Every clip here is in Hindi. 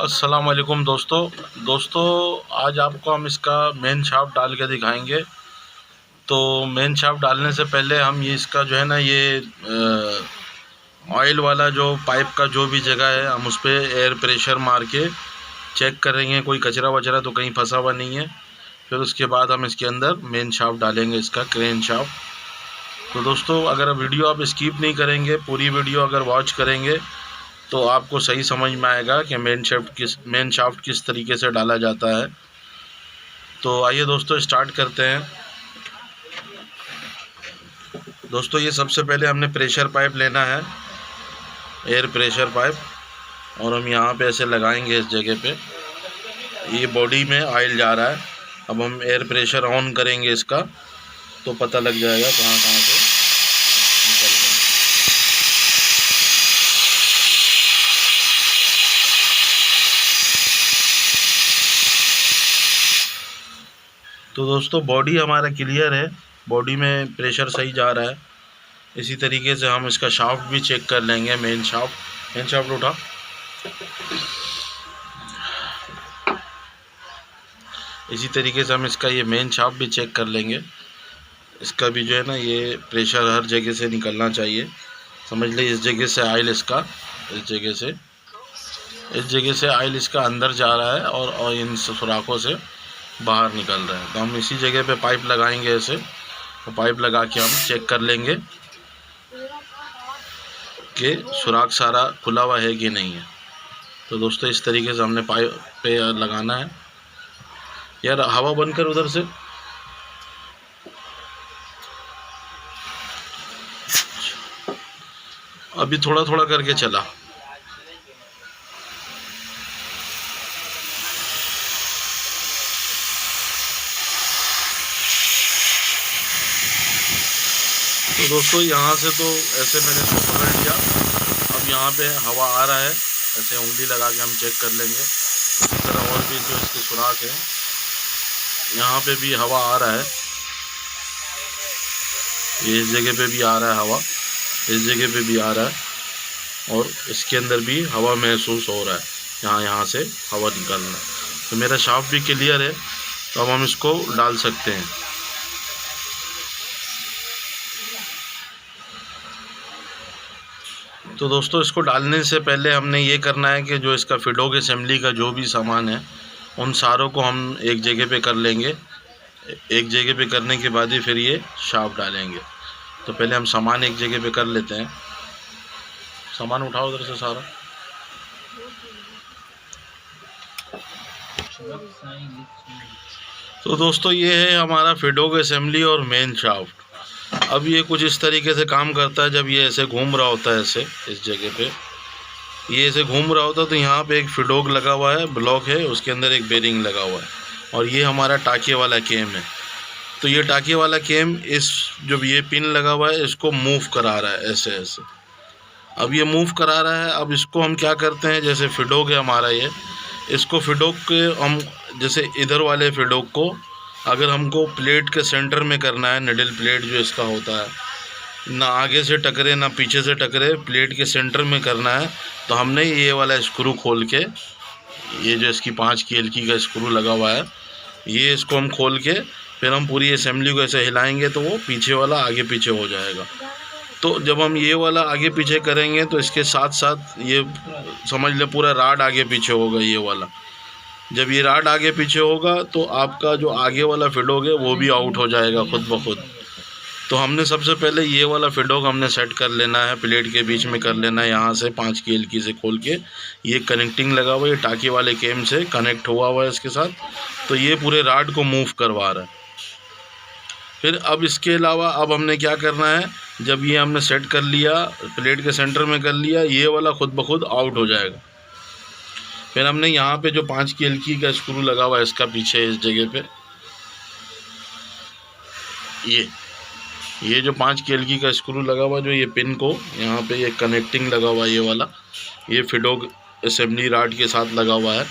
अस्सलाम वालेकुम दोस्तों आज आपको हम इसका मेन शाफ्ट डाल के दिखाएंगे। तो मेन शाफ्ट डालने से पहले हम ये इसका जो है ना ये ऑयल वाला जो पाइप का जो भी जगह है हम उस पर एयर प्रेशर मार के चेक करेंगे कोई कचरा वचरा तो कहीं फंसा हुआ नहीं है। फिर उसके बाद हम इसके अंदर मेन शाफ्ट डालेंगे, इसका क्रेन शाफ्ट। तो दोस्तों अगर वीडियो आप स्किप नहीं करेंगे, पूरी वीडियो अगर वॉच करेंगे तो आपको सही समझ में आएगा कि मेन शाफ्ट किस तरीके से डाला जाता है। तो आइए दोस्तों स्टार्ट करते हैं। दोस्तों ये सबसे पहले हमने प्रेशर पाइप लेना है, एयर प्रेशर पाइप, और हम यहाँ पे ऐसे लगाएंगे इस जगह पे। ये बॉडी में ऑयल जा रहा है। अब हम एयर प्रेशर ऑन करेंगे इसका तो पता लग जाएगा कहाँ कहाँ से निकल रहा है। तो दोस्तों बॉडी हमारा क्लियर है, बॉडी में प्रेशर सही जा रहा है। इसी तरीके से हम इसका शाफ्ट भी चेक कर लेंगे। मेन शाफ्ट उठा। इसी तरीके से हम इसका ये मेन शाफ्ट भी चेक कर लेंगे। इसका भी जो है ना ये प्रेशर हर जगह से निकलना चाहिए। समझ लीजिए इस जगह से ऑयल इसका, इस जगह से ऑयल इसका अंदर जा रहा है और इन सुराखों से बाहर निकल रहा है। तो हम इसी जगह पे पाइप लगाएंगे ऐसे। तो पाइप लगा के हम चेक कर लेंगे कि सुराख सारा खुला हुआ है कि नहीं है। तो दोस्तों इस तरीके से हमने पाइप पे लगाना है। यार हवा बंद कर उधर से। अभी थोड़ा थोड़ा करके चला। तो दोस्तों यहाँ से तो ऐसे मैंने तो पकड़ लिया। अब यहाँ पे हवा आ रहा है, ऐसे उंगली लगा के हम चेक कर लेंगे। इसी तरह और भी जो इसके सुराख है यहाँ पे भी हवा आ रहा है। ये इस जगह पे भी आ रहा है हवा, इस जगह पे भी आ रहा है, और इसके अंदर भी हवा महसूस हो रहा है। यहाँ से हवा निकल रहा है। तो मेरा शाफ्ट भी क्लियर है। तो अब हम इसको डाल सकते हैं। तो दोस्तों इसको डालने से पहले हमने ये करना है कि जो इसका फिडोक असेंबली का जो भी सामान है उन सारों को हम एक जगह पे कर लेंगे। एक जगह पे करने के बाद ही फिर ये शाफ्ट डालेंगे। तो पहले हम सामान एक जगह पे कर लेते हैं। सामान उठाओ उधर से सारा। तो दोस्तों ये है हमारा फिडोक असेंबली और मेन शाफ्ट। अब ये कुछ इस तरीके से काम करता है। जब ये ऐसे घूम रहा होता है, ऐसे इस जगह पे ये ऐसे घूम रहा होता है तो यहाँ पे एक फिडोक लगा हुआ है, ब्लॉक है, उसके अंदर एक बेरिंग लगा हुआ है, और ये हमारा टाँके वाला केम है। तो ये टाँके वाला केम इस जो ये पिन लगा हुआ है इसको मूव करा रहा है ऐसे ऐसे। अब ये मूव करा रहा है। अब इसको हम क्या करते हैं, जैसे फिडोक है हमारा ये, इसको फिडोक के हम जैसे इधर वाले फिडोक को अगर हमको प्लेट के सेंटर में करना है, निडल प्लेट जो इसका होता है, ना आगे से टकरे ना पीछे से टकरे, प्लेट के सेंटर में करना है, तो हमने ये वाला स्क्रू खोल के, ये जो इसकी 5 की एलकी का स्क्रू लगा हुआ है, ये इसको हम खोल के फिर हम पूरी असेंबली को ऐसे हिलाएंगे तो वो पीछे वाला आगे पीछे हो जाएगा। तो जब हम ये वाला आगे पीछे करेंगे तो इसके साथ साथ ये समझ ले पूरा राड आगे पीछे होगा। ये वाला जब ये राड आगे पीछे होगा तो आपका जो आगे वाला फिडोक है वो भी आउट हो जाएगा खुद ब खुद। तो हमने सबसे पहले ये वाला फिडोक हमने सेट कर लेना है, प्लेट के बीच में कर लेना है। यहाँ से 5 की एलकी से खोल के ये कनेक्टिंग लगा हुआ है, ये टाँकी वाले केम से कनेक्ट हुआ हुआ है इसके साथ। तो ये पूरे राड को मूव करवा रहा है। फिर अब इसके अलावा अब हमने क्या करना है, जब ये हमने सेट कर लिया, प्लेट के सेंटर में कर लिया, ये वाला खुद ब खुद आउट हो जाएगा। फिर हमने यहाँ पे जो 5 की एलकी का स्क्रू लगा हुआ है इसका पीछे इस जगह पे, ये जो 5 की एलकी का स्क्रू लगा हुआ जो ये पिन को यहाँ पे ये कनेक्टिंग लगा हुआ है, ये वाला ये फिडोक असेंबली राड के साथ लगा हुआ है।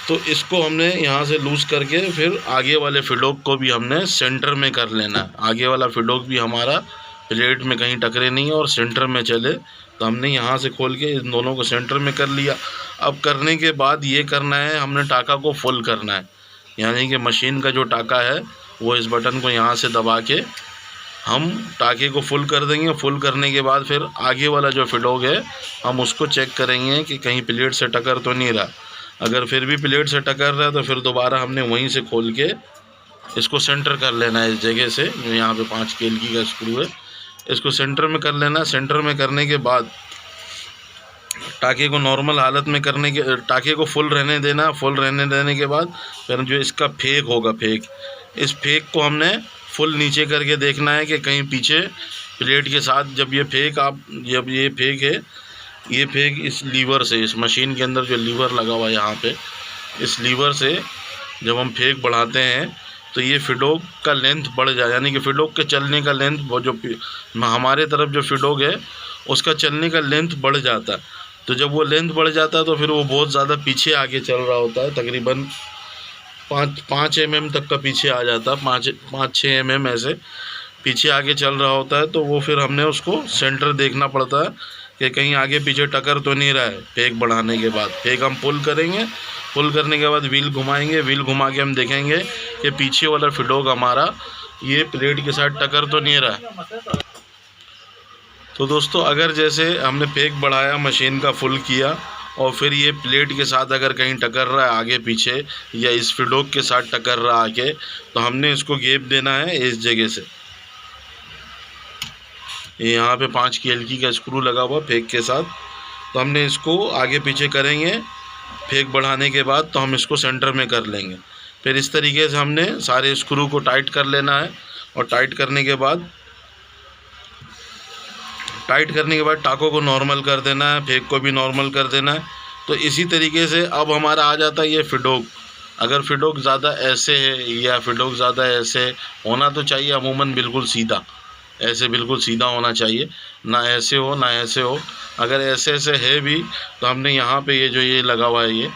तो इसको हमने यहाँ से लूज़ करके फिर आगे वाले फिडोक को भी हमने सेंटर में कर लेना है। आगे वाला फिडोक भी हमारा प्लेट में कहीं टकरे नहीं और सेंटर में चले तो हमने यहाँ से खोल के इन दोनों को सेंटर में कर लिया। अब करने के बाद ये करना है, हमने टाका को फुल करना है, यानी कि मशीन का जो टाका है वो इस बटन को यहाँ से दबा के हम टाके को फुल कर देंगे। फुल करने के बाद फिर आगे वाला जो फिडोग है हम उसको चेक करेंगे कि कहीं प्लेट से टकर तो नहीं रहा। अगर फिर भी प्लेट से टकर रहा है तो फिर दोबारा हमने वहीं से खोल के इसको सेंटर कर लेना है। इस जगह से जो यहाँ पे 5 केल्की का स्क्रू है इसको सेंटर में कर लेना है। सेंटर में करने के बाद टाके को नॉर्मल हालत में करने के, टाके को फुल रहने देना। फुल रहने देने के बाद फिर जो इसका फेक होगा, इस फेक को हमने फुल नीचे करके देखना है कि कहीं पीछे प्लेट के साथ जब ये फेक है, ये फेक इस लीवर से, इस मशीन के अंदर जो लीवर लगा हुआ है यहाँ पे, इस लीवर से जब हम फेक बढ़ाते हैं तो ये फिडोग का लेंथ बढ़ जाए, यानी कि फिडोग के चलने का लेंथ, वो जो हमारे तरफ जो फिडोग है उसका चलने का लेंथ बढ़ जाता है। तो जब वो लेंथ बढ़ जाता है तो फिर वो बहुत ज़्यादा पीछे आगे चल रहा होता है, तकरीबन 5 mm तक का पीछे आ जाता है, 5-6 mm ऐसे पीछे आगे चल रहा होता है। तो वो फिर हमने उसको सेंटर देखना पड़ता है कि कहीं आगे पीछे टकर तो नहीं रहा है। फेक बढ़ाने के बाद फेक हम पुल करेंगे, पुल करने के बाद व्हील घुमाएंगे, व्हील घुमा के हम देखेंगे कि पीछे वाला फिडोग हमारा ये प्लेट के साथ टकर तो नहीं रहा है। तो दोस्तों अगर जैसे हमने फेक बढ़ाया, मशीन का फुल किया और फिर ये प्लेट के साथ अगर कहीं टकर रहा है आगे पीछे या इस फिडोग के साथ टकर रहा आगे, तो हमने इसको गैप देना है इस जगह से। ये यहाँ पे 5 केल्की का स्क्रू लगा हुआ फेक के साथ, तो हमने इसको आगे पीछे करेंगे फेक बढ़ाने के बाद, तो हम इसको सेंटर में कर लेंगे। फिर इस तरीके से हमने सारे स्क्रू को टाइट कर लेना है और टाइट करने के बाद टाकों को नॉर्मल कर देना है, फेक को भी नॉर्मल कर देना है। तो इसी तरीके से अब हमारा आ जाता है ये फिडोग। अगर फिडोग ज़्यादा ऐसे है या फिडोग ज़्यादा ऐसे होना तो चाहिए, अमूमन बिल्कुल सीधा, ऐसे बिल्कुल सीधा होना चाहिए, ना ऐसे हो ना ऐसे हो। अगर ऐसे है भी तो हमने यहाँ पे ये जो ये लगा हुआ है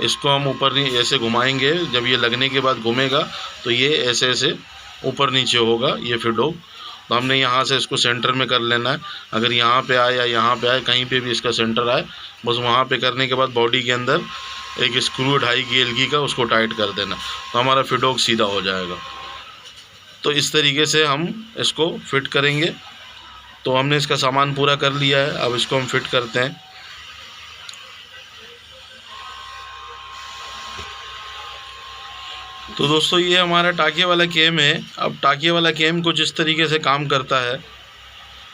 इसको हम ऊपर नहीं ऐसे घुमाएंगे, जब ये लगने के बाद घूमेगा तो ये ऐसे ऊपर नीचे होगा ये फिडोग। तो हमने यहाँ से इसको सेंटर में कर लेना है। अगर यहाँ पे आए या यहाँ पे आए, कहीं पे भी इसका सेंटर आए, बस वहाँ पे करने के बाद बॉडी के अंदर एक स्क्रू 2.5 केल्की का उसको टाइट कर देना, तो हमारा फिडोग सीधा हो जाएगा। तो इस तरीके से हम इसको फिट करेंगे। तो हमने इसका सामान पूरा कर लिया है, अब इसको हम फिट करते हैं। तो दोस्तों ये हमारा टाके वाला केम है। अब टाके वाला केम कुछ इस तरीके से काम करता है।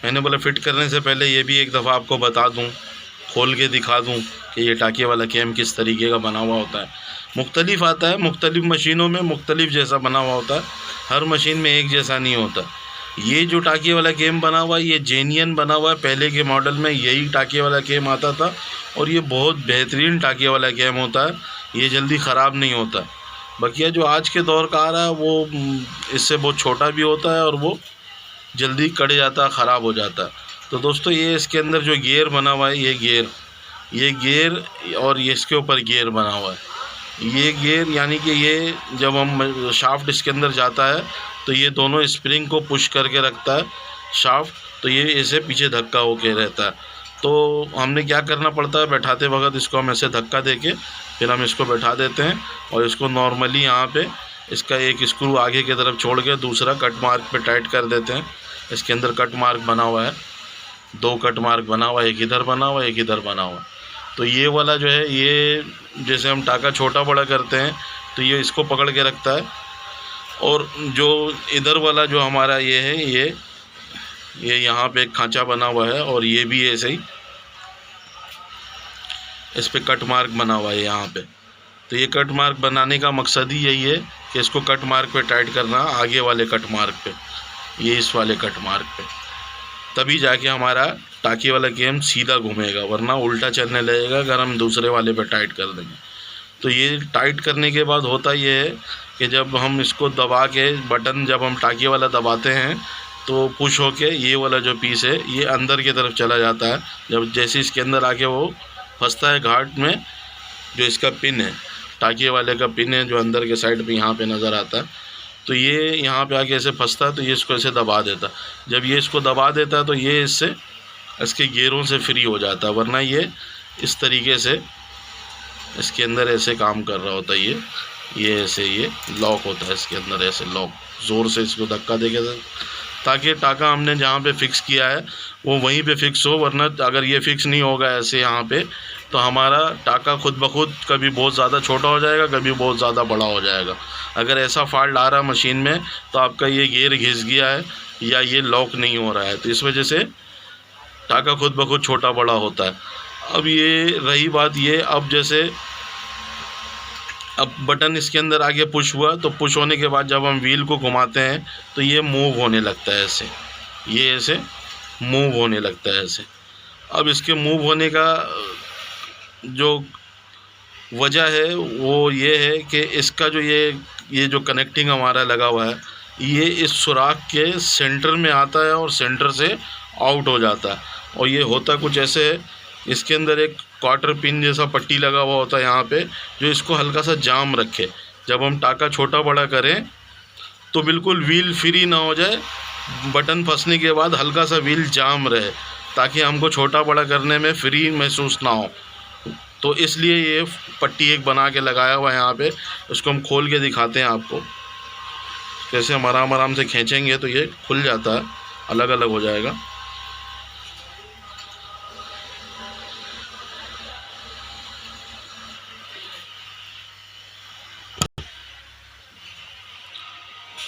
मैंने बोला फिट करने से पहले ये भी एक दफ़ा आपको बता दूं, खोल के दिखा दूं कि ये टाके वाला केम किस तरीके का बना हुआ होता है। मुख्तलिफ आता है, मुख्तलिफ मशीनों में मुख्तलिफ जैसा बना हुआ होता है, हर मशीन में एक जैसा नहीं होता। ये जो टाके वाला केम बना हुआ है ये जेन्युइन बना हुआ है। पहले के मॉडल में यही टाके वाला केम आता था और ये बहुत बेहतरीन टाके वाला केम होता है, ये जल्दी ख़राब नहीं होता। बकिया जो आज के दौर का आ रहा है वो इससे बहुत छोटा भी होता है और वो जल्दी कट जाता, ख़राब हो जाता। तो दोस्तों ये इसके अंदर जो गियर बना हुआ है, ये गियर और ये इसके ऊपर गियर बना हुआ है। ये गियर यानी कि ये जब हम शाफ्ट इसके अंदर जाता है तो ये दोनों स्प्रिंग को पुश करके रखता है शाफ्ट, तो ये ऐसे पीछे धक्का होके रहता है। तो हमने क्या करना पड़ता है, बैठाते वक्त इसको हम ऐसे धक्का देके फिर हम इसको बैठा देते हैं और इसको नॉर्मली यहाँ पे इसका एक स्क्रू आगे की तरफ छोड़ के दूसरा कट मार्क पे टाइट कर देते हैं। इसके अंदर कट मार्क बना हुआ है, 2 कट मार्क बना हुआ है, एक इधर बना हुआ है, एक इधर बना हुआ है। तो ये वाला जो है ये जैसे हम टाका छोटा बड़ा करते हैं तो ये इसको पकड़ के रखता है, और जो इधर वाला जो हमारा ये है ये यहाँ पे एक खांचा बना हुआ है और ये भी ऐसे ही इस पे कट मार्क बना हुआ है यहाँ पे। तो ये कट मार्क बनाने का मकसद ही यही है कि इसको कट मार्क पे टाइट करना, आगे वाले कट मार्क पे, ये इस वाले कट मार्क पे, तभी जाके हमारा टाके वाला केम सीधा घूमेगा, वरना उल्टा चलने लगेगा अगर हम दूसरे वाले पे टाइट कर देंगे। तो ये टाइट करने के बाद होता ये है कि जब हम इसको दबा के बटन जब हम टाके वाला दबाते हैं तो पुश होके ये वाला जो पीस है ये अंदर की तरफ चला जाता है। जब जैसे इसके अंदर आके वो फंसता है घाट में, जो इसका पिन है, टाके वाले का पिन है जो अंदर के साइड पे यहाँ पे नज़र आता है, तो ये यहाँ पे आके ऐसे फंसता है, तो ये इसको ऐसे दबा देता है। जब ये इसको दबा देता है तो ये इससे इसके गियरों से फ्री हो जाता है, वरना ये इस तरीके से इसके अंदर ऐसे काम कर रहा होता है। ये ऐसे ये लॉक होता है इसके अंदर, ऐसे लॉक ज़ोर से इसको धक्का देके, ताकि टाका हमने जहाँ पे फिक्स किया है वो वहीं पे फिक्स हो। वरना अगर ये फिक्स नहीं होगा ऐसे यहाँ पे, तो हमारा टाका खुद ब खुद कभी बहुत ज़्यादा छोटा हो जाएगा, कभी बहुत ज़्यादा बड़ा हो जाएगा। अगर ऐसा फॉल्ट आ रहा है मशीन में तो आपका ये गियर घिस गया है या ये लॉक नहीं हो रहा है, तो इस वजह से टाका खुद ब खुद छोटा बड़ा होता है। अब ये रही बात ये, अब जैसे अब बटन इसके अंदर आगे पुश हुआ, तो पुश होने के बाद जब हम व्हील को घुमाते हैं तो ये मूव होने लगता है ऐसे, ये ऐसे मूव होने लगता है ऐसे। अब इसके मूव होने का जो वजह है वो ये है कि इसका जो ये जो कनेक्टिंग हमारा लगा हुआ है, ये इस सुराख के सेंटर में आता है और सेंटर से आउट हो जाता है। और ये होता कुछ ऐसे है, इसके अंदर एक क्वार्टर पिन जैसा पट्टी लगा हुआ होता है यहाँ पे, जो इसको हल्का सा जाम रखे। जब हम टाका छोटा बड़ा करें तो बिल्कुल व्हील फ्री ना हो जाए, बटन फंसने के बाद हल्का सा व्हील जाम रहे, ताकि हमको छोटा बड़ा करने में फ्री महसूस ना हो। तो इसलिए ये पट्टी एक बना के लगाया हुआ है यहाँ पे। इसको हम खोल के दिखाते हैं आपको, कैसे हम आराम आराम से खींचेंगे तो ये खुल जाता है, अलग अलग हो जाएगा।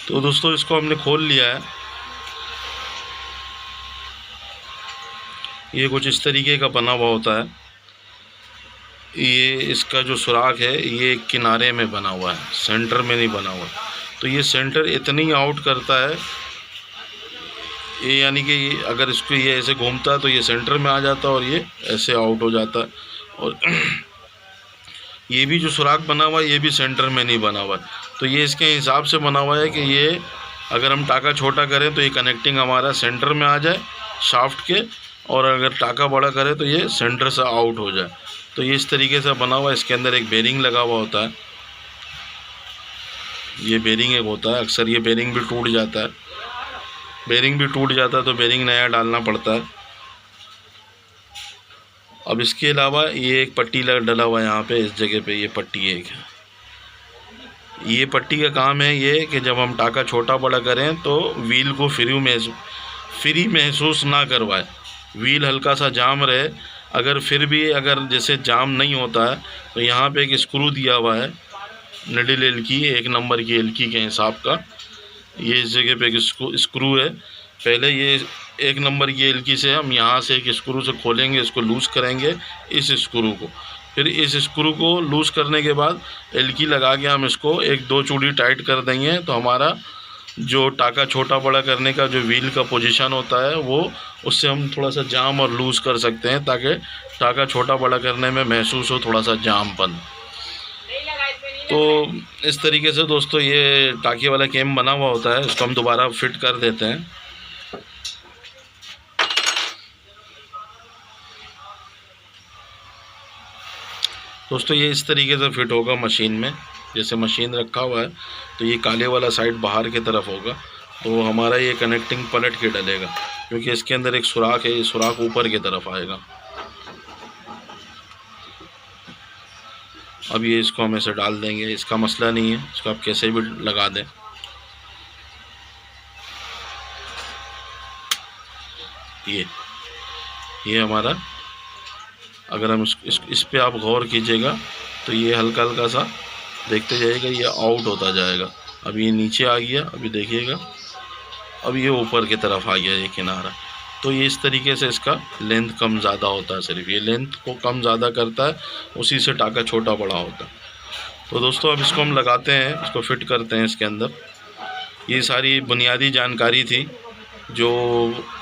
तो दोस्तों इसको हमने खोल लिया है। ये कुछ इस तरीके का बना हुआ होता है। ये इसका जो सुराख है ये किनारे में बना हुआ है, सेंटर में नहीं बना हुआ। तो ये सेंटर इतनी आउट करता है, ये यानी कि अगर इसको ये ऐसे घूमता है तो ये सेंटर में आ जाता है और ये ऐसे आउट हो जाता है। और ये भी जो सुराख बना हुआ है ये भी सेंटर में नहीं बना हुआ है। तो ये इसके हिसाब से बना हुआ है कि ये अगर हम टाका छोटा करें तो ये कनेक्टिंग हमारा सेंटर में आ जाए शाफ्ट के, और अगर टाका बड़ा करें तो ये सेंटर से आउट हो जाए। तो ये इस तरीके से बना हुआ है। इसके अंदर एक बेरिंग लगा हुआ होता है, ये बेरिंग एक होता है। अक्सर ये बेरिंग भी टूट जाता है, बेरिंग भी टूट जाता है तो बेरिंग नया डालना पड़ता है। अब इसके अलावा ये एक पट्टी डला हुआ है यहाँ पे, इस जगह पे ये पट्टी एक है। ये पट्टी का काम है ये कि जब हम टाका छोटा बड़ा करें तो व्हील को फ्री महसूस ना करवाए, व्हील हल्का सा जाम रहे। अगर फिर भी अगर जैसे जाम नहीं होता है तो यहाँ पे एक स्क्रू दिया हुआ है, निडल एलकी, 1 नंबर की एलकी के हिसाब का। ये इस जगह पे एक स्क्रू है। पहले ये 1 नंबर की एलकी से हम यहाँ से एक स्क्रू से खोलेंगे, इसको लूज़ करेंगे इस स्क्रू को। फिर इस स्क्रू को लूज़ करने के बाद एलकी लगा के हम इसको 1-2 चूड़ी टाइट कर देंगे, तो हमारा जो टाका छोटा बड़ा करने का जो व्हील का पोजीशन होता है वो उससे हम थोड़ा सा जाम और लूज़ कर सकते हैं, ताकि टाका छोटा बड़ा करने में महसूस हो थोड़ा सा जामपन। तो इस तरीके से दोस्तों ये टाके वाला केम बना हुआ होता है। इसको हम दोबारा फिट कर देते हैं। दोस्तों ये इस तरीके से फिट होगा मशीन में, जैसे मशीन रखा हुआ है तो ये काले वाला साइड बाहर की तरफ होगा, तो हमारा ये कनेक्टिंग पलट के डलेगा, क्योंकि इसके अंदर एक सुराख है, ये सुराख ऊपर की तरफ आएगा। अब ये इसको हम ऐसे डाल देंगे, इसका मसला नहीं है, इसको आप कैसे भी लगा दें। ये हमारा, अगर हम इस पे आप गौर कीजिएगा तो ये हल्का हल्का सा देखते जाइएगा, ये आउट होता जाएगा। अब ये नीचे आ गया, अभी देखिएगा, अब ये ऊपर की तरफ आ गया ये किनारा। तो ये इस तरीके से इसका लेंथ कम ज़्यादा होता है, सिर्फ ये लेंथ को कम ज़्यादा करता है, उसी से टाका छोटा बड़ा होता है। तो दोस्तों अब इसको हम लगाते हैं, इसको फिट करते हैं इसके अंदर। ये सारी बुनियादी जानकारी थी जो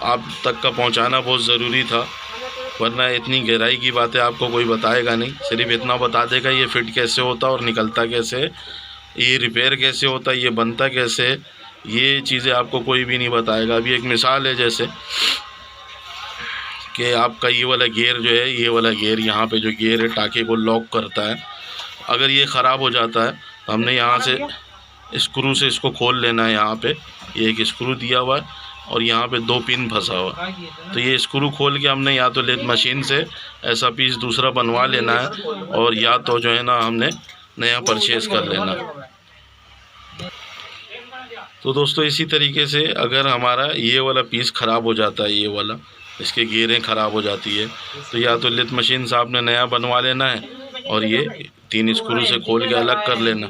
आप तक का पहुंचाना बहुत ज़रूरी था, वरना इतनी गहराई की बातें आपको कोई बताएगा नहीं। सिर्फ इतना बता देगा ये फिट कैसे होता और निकलता कैसे, ये रिपेयर कैसे होता, ये बनता कैसे, ये चीज़ें आपको कोई भी नहीं बताएगा। अभी एक मिसाल है जैसे कि आपका ये वाला गियर जो है, ये वाला गियर यहाँ पे जो गियर है टाके को लॉक करता है, अगर ये ख़राब हो जाता है तो हमने यहाँ से स्क्रू से इसको खोल लेना है। यहाँ पे ये एक स्क्रू दिया हुआ है, और यहाँ पे 2 पिन फंसा हुआ। तो ये स्क्रू खोल के हमने या तो लेथ मशीन से ऐसा पीस दूसरा बनवा लेना है, और या तो जो है ना हमने नया परचेज़ कर लेना। तो दोस्तों इसी तरीके से अगर हमारा ये वाला पीस ख़राब हो जाता है, ये वाला इसके गियरें ख़राब हो जाती है, तो या तो लेथ मशीन से आपने नया बनवा लेना है, और ये 3 स्क्रू से खोल के अलग कर लेना।